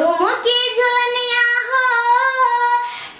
झुमकी झुलनिया हो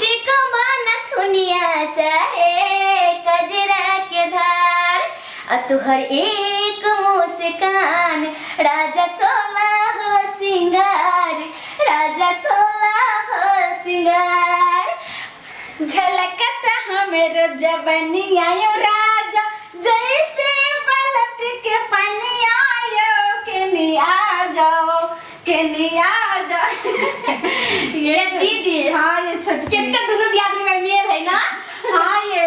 टिकवा नथुनिया चाहे कजरा के धार तुहर एक मुस्कान राजा सोला हो सिंगार राजा सोला हो सिंगार झलकता हमरो जवनिया यो राजा जैसे पलट के पनिया यो के आ जाओ ये दीदी हाँ ये छोटी कितना दोनों आदमी में मेल है ना हाँ ये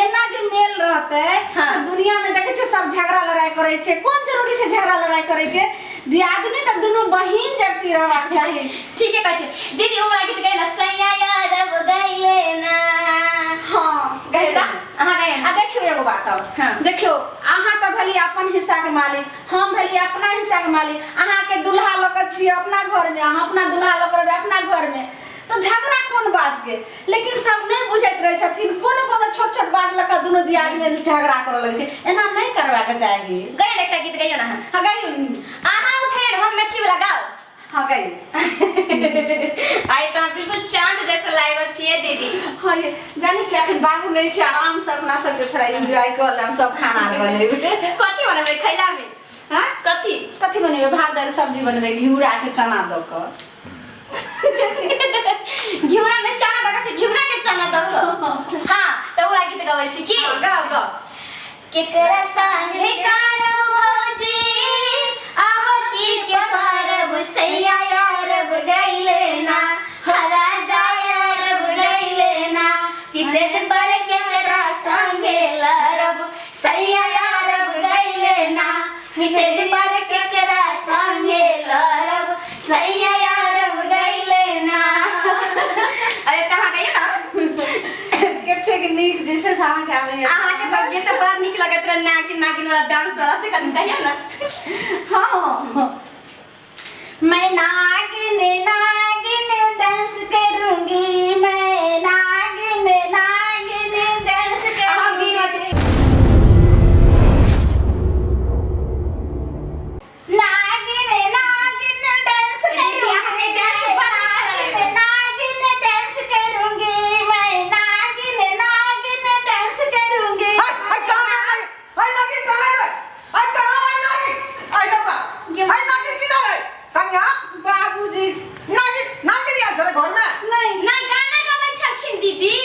एना जे मेल रहते हाँ। तो दुनिया में देखे छे सब झगड़ा लड़ाई करे छे कौन जरूरी से झगड़ा लड़ाई करे के दियादनी त दोनों बहिन जगती रहबाक चाहिए ठीक है कहे दीदी वो गीत गए ना सैया याद अब गइले ना हाँ गए ना हां गए आ देखियो एगो बात अब हाँ। देखियो आहा त भली अपन हिस्सा के मालिक हम भली अपना हिस्सा के मालिक आहा के दुल्हा लोग छी अपना घर में आहा अपना दुल्हा लोग अपना घर में तो झगड़ा कौन बात के लेकिन सब नहीं बुझत रहे छथिन कोन छोट छोट बात लका दोनों दियाद में झगड़ा करे लगे छे एना नहीं करबा के चाहिए गए एकटा गीत गइयो ना हां गई आहा उठे हम में की लगाओ हां गई आई तो बिल्कुल चांद जैसा लागल छिए दीदी हां ये जानी छी अखन बाबू नहीं छी आराम से अपना सब के थोड़ा एंजॉय कर लेम तब खाना बनेबे कथि बनबे खैला में हां कथि बनेबे भात दाल सब्जी बनबे घिउरा के चना दो कर घिउरा में चना दका के घिउरा के चना दक हां तो वो गीत गावे छी की गाओ केकरा संगे करब भौजी आव की के मारब सैया यारब गइले ना हरा जायरब गइले ना किसे पर केकरा संगे लड़ब सैया यारब गइले ना किसे पर केकरा संगे लड़ब सैया यारब गइले ना अरे कहां गई ना केते के नीक जैसे सामा के आवे आहा के तो गीत बड़ा निक लगत रहे नागिन नागिन वाला डांस से कन कहिया ना हां मैं नागिन नागिन डांस करूंगी मैं नागिन नागिन डांस करूंगी नागिन नागिन डांस करूंगी नागिन डांस करूंगी मैं नागिन नागिन डांस करूंगी बाबूजी नहीं ना गाना गावे छलखिन दीदी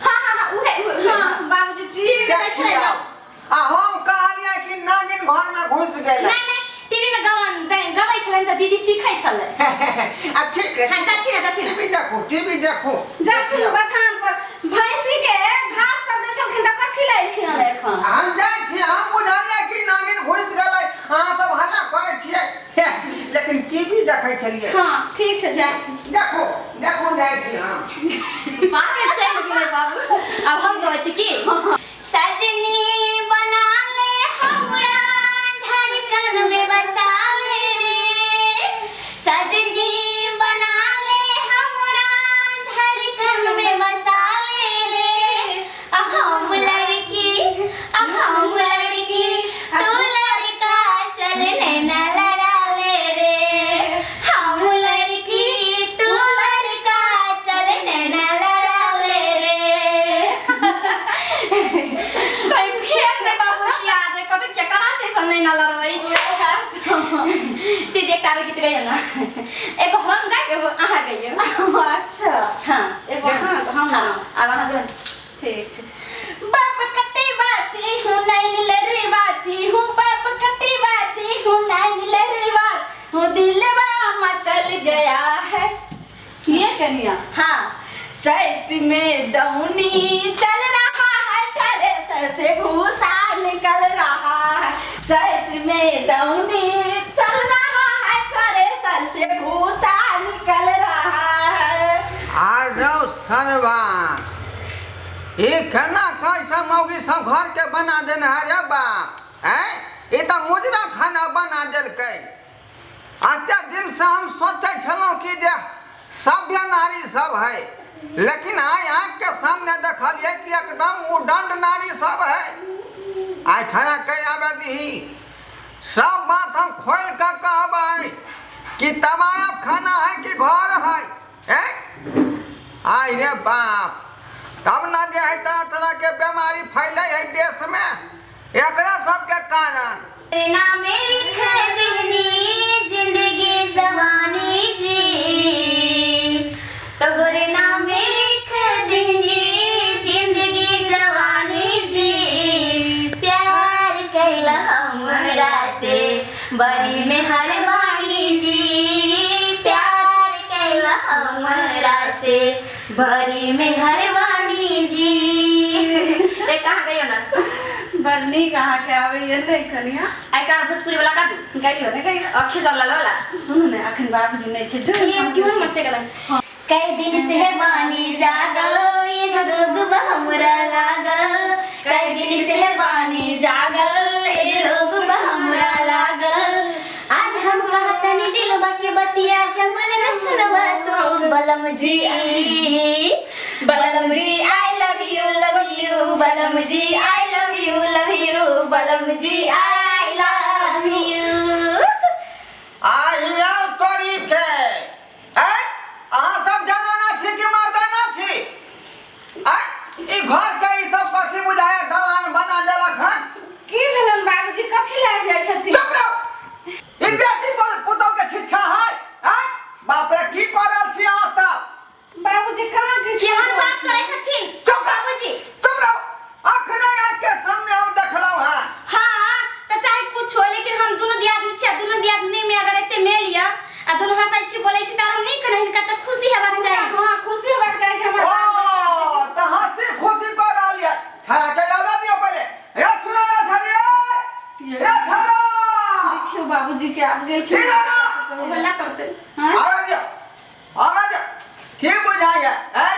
हां हां हां उहे हां बाबूजी टीवी में देख ले नहीं टीवी में गावे छलन त दीदी सिखै छले हां जाती ना जाती बथान पर भैंसी के घास सब दे छलखिन त कथि लै खिन एखन लेकिन टीवी देखै छलिए हां ठीक छै जा देखो जाइ छी हम बाहर में चल गेले बाबू अब हम गावे छी की सजनी बना ले हमरा धड़कन में बसा ले रे सजनी बना ले हमरा धड़कन में बसा ले रे हम लड़की तू लड़का चलने न लड़ा ले रे हम लड़की तू लड़का चलने न लड़ा ले रे कोई फेर दे बाबूजी आज कत के करा से समय न लड़बै छै ती देख तार गीत गए ना एगो हम गा के आहा गइयो अच्छा हां एगो हम अब आहा गन ठीक छै बाप कट्टी बाती हूं नैन लरी बाती हूं बाप कट्टी बाती हूं नैन लरी बात हूं दिलवा मचल गया है ये कनिया हां चैत में दौनी चल रहा है थ्रेसर से भूसा निकल रहा है चैत में दौनी चल रहा है थ्रेसर से भूसा निकल रहा है सरवा ये खाना कैसा मौगी सब घर के बना देना है रे बाप हैं ये तो मुजरा खाना बना देलकै अच्छा दिन से हम सोचे छलौं कि जे सभ्य नारी सब है लेकिन आँख के सामने देखलिए कि एकदम उदंड नारी सब है आई ठना कह आवे दी सब बात हम खोल कर कहबै कि तमाम खाना है कि घर है, हैं? आई रे बाप, तब ना जे है तरह तरह के बीमारी फैले है देश में, एकरा सबके कारण नाम लिख देनी जिंदगी जवानी जी, तोहरे नाम लिख देनी जिंदगी जवानी जी, प्यार कैला हमरा से बड़ी मेहरबानी जी, प्यार कैला हमरा से बड़ी मेहरबानी जी। ते कहाँ गई हो ना बरनी कहाँ के आवे ये नहीं कनिया आई कार भोजपुरी वाला का तू गई हो नहीं गई अखे सब लाला वाला सुन ने अखन बाबूजी नहीं छे जो ये क्यों मचे गला कई दिन से बानी जागल ये रोग हमरा लागल, कई दिन से बानी जागल ये रोग हमरा लागल, आज हम कहतनी दिलवा के बतिया जमल न सुनवा तो बलम जी, बलम जी आई लव यू बलम जी आई लव यू बलम जी आई लव यू। आहिया तोरी के हैं? अहाँ सब जनाना छी कि मर्दाना छी? हैं? ई घर के ई सब कथी बुझाया दलान बना देलक हन? की भेलन बाबूजी कथी लाग जाय छथिन? चुप रहो। ई बेटी पुतौ के शिक्षा है? हैं? बाप रे की कर रहल छी अहाँ सब? बाबूजी कहाँ के जेहन बात करे छथिन चुप रहो। बाबूजी। चुप रहो। अखने आँख के सामने हम देखलौ हैं। हाँ तो चाहे कुछ हो लेकिन हम दोनों दियादनी छी, दोनों दियादनी में अगर एते मेल या आ दोनों हंसाई छी बोलै छी तारो नहीं कने हिनका त खुशी हेबाक चाही। हां खुशी हेबाक चाही जे हमर ओ त हंसी खुशी कर रहल है। छड़ा के आवे दियो पहले। रे सुनो ना छड़िए। रे छड़ा। देखियो बाबूजी के आप गेल ठीक है ना? हल्ला करते हां आवे दियो। आवे दियो। की बुझाइए? हैं?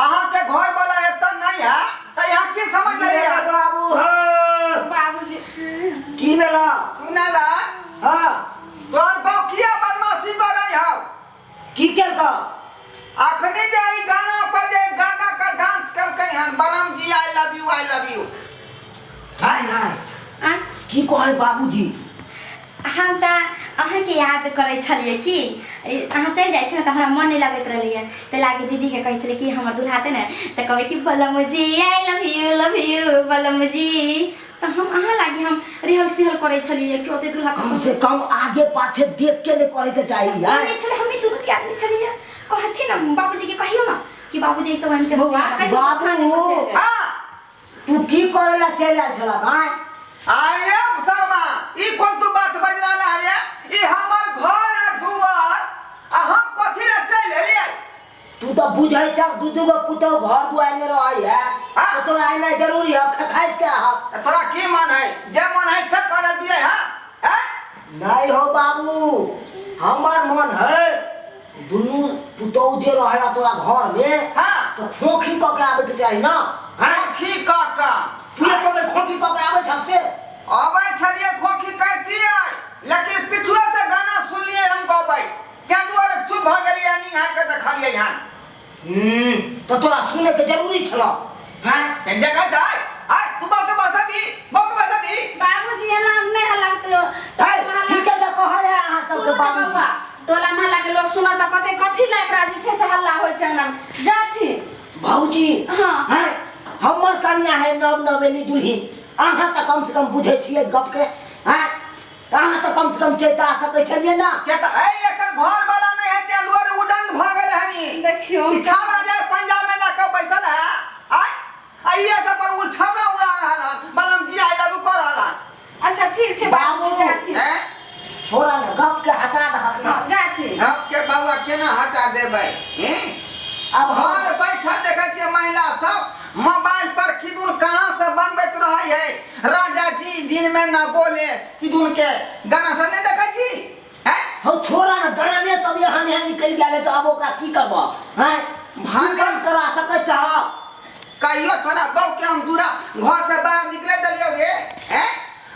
अहाँ के घर वाला एतन नहीं है त यहाँ की समझ नहीं है? बाबू है बाबूजी की भेला तू ना ला हां तोर बाप किया बदमाशी कर रही हो? की केलका अखनी जे ई गाना पर जे गागा का डांस करके हन बलम जी आई लव यू हाय हाय आ की कहे बाबूजी हम त अहाँ के याद करे छलिए कि अहाँ चल जाय छ न त हमरा मन नहीं लागत रहलिए त लागे दीदी के कहे छले कि हमर दुल्हा ते न त कहबे कि बलम जी आई लव यू बलम जी, त हम अहाँ लागे हम रिहल सिहल करे छलिए कि ओते दुल्हा कम से कम आगे पाछे देख के ले करे के चाहिए यार करे छले हम दोनों दियादनी छलिए कहथि न बाबूजी के कहियो न कि बाबूजी सब हमके बौआ, बाबू हां तू की करेला चल आल छला गाय आरे शर्मा ई कोन तू बात बज रहा है? ई हमर घर है दुआर आ हम कथि ले चल एलिए? तू तो बुझै छ दू गो पुतौ घर दुआर में रहै है तो तोरा आना जरूरी है खाइस के आ तोरा की मन है? जे मन है से कर दिए हां? हैं? नहीं हो बाबू हमार मन है दुनू पुतौ जे रहै तोरा घर में हां तो खोखी क के आवे के चाहिए ना हैं खोखी काका तू ये कबे खोखी क के आवे छ से अबै छलिए खोखी कहती है लेकिन पिछुआ से गाना सुन लिए हम गबै क्या दुआरे चुप भ गेलिए निहार के देखलिए यहाँ तो तोरा सुने के जरूरी छलो हैं केन जगह जाय आ तू बात बसा दी बाबूजी एना नहीं हलाते हो ठीक है तो कह है अहाँ सब के बाबू बाबूआ टोला मोहल्ला के लोग सुना त कते कथी लाग राजी छे से हल्ला होय छै ना जाथि भौजी हाँ। हैं हमर कन्या है नव नवेली दुल्हिन अहाँ तो कम से कम बुझे छिए गप के हैं अहाँ तो कम से कम चेता सके छलिए ना चेता ए एकर घर वाला नहीं है ते दुआरे उडंग भ गेल हनी देखियो इच्छा जाए पंजाब में जाकर बैसल है आय आइए त पर उठा उड़ा रहल हन बलम जी आई लव यू कर रहल हन। अच्छा ठीक छे बाबू बाबू। जाथि हैं? छोड़ा ना गप के हटा दहक ना जाथि हम के बाबा केना हटा देबै? हैं? अब हम घर बैठल देखै छियै महिला सब मोबाइल पर किदुन कहां से बनबैत रहै है राजा जी दिन में न बोले किदुन के गाना सब नहीं देखै छी हैं? हो छोड़ा ना गाने सब यहाँ निकल गेले तो अब ओकरा की करबो हैं भाले। भाले करा सके चाह कहियो थोड़ा बहु के हम दूरा घर से बाहर निकले दलियो रे हैं?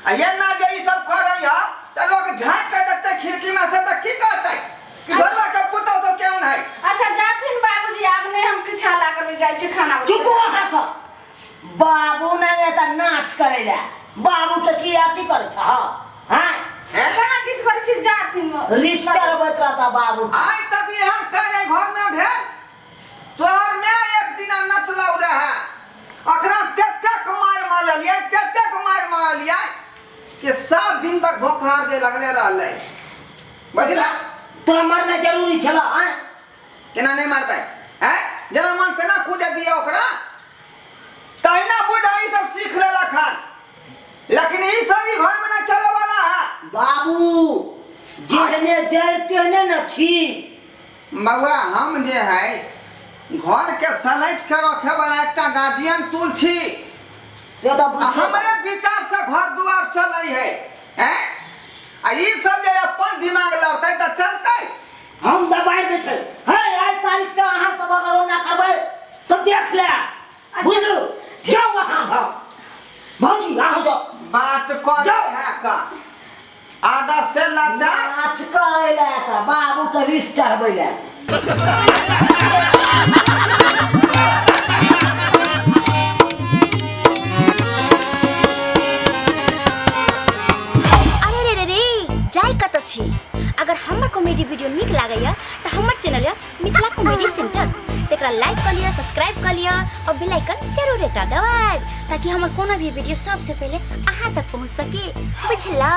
आ ये ना जे ई सब कर रही हो त लोग झांक के देखते खिड़की में से त की करतै कि घरवा के पुतौ तो केहन है? अच्छा जाथिन बाबूजी आब नहीं हम किछा ला कर जाय छी खाना चुप वहां से बाबू ने त नाच करेला बाबू के की अथी करे छ हैं जाथिन रिश्ता रबत रहता बाबू आज तक यहाँ करे घर में भेल तोहर में एक दिन नचलौ रहे अखना तेतेक मार लिया तेतेक मार लिया कि 7 दिन तक भोखार दे लगले रहले बुझला तोरा मरना जरूरी छला हैं केना नहीं मार पाए हैं जना मन केना कूदे दिया ओकरा तहिना बुढ़ाई सब सीख लेला खान लेकिन ई सब ई घर में ना चले वाला है बाबू जितने जड़ते ने न छी मौआ हम जे है घर के सलैट के रखे वाला एकटा गार्जियन तुल छी से तो हमरे विचार से घर दुआर चलै है हैं आ ई सब जे अपन दिमाग लौटै त चलतै हम दबाड़ दे छै है आज तारीख से अहाँ सब अगर ओ ना करबै तो देख ले बुझलू जाओ वहां जाओ भौजी आओ जाओ बात कर है का आधा से लाचा नाच करैला का बाबू के रिस चढ़बैला अरे रे जाय कत छी अगर हमर कॉमेडी वीडियो नीक लागैया त हमर चैनल या मिथिला कॉमेडी सेंटर तेकरा लाइक कर लिया सब्सक्राइब कर लिया और बेल आइकन जरूर एकटा दबाएब ताकि हमर कोनो भी वीडियो सबसे पहले अहाँ तक पहुंच सके बुझलौ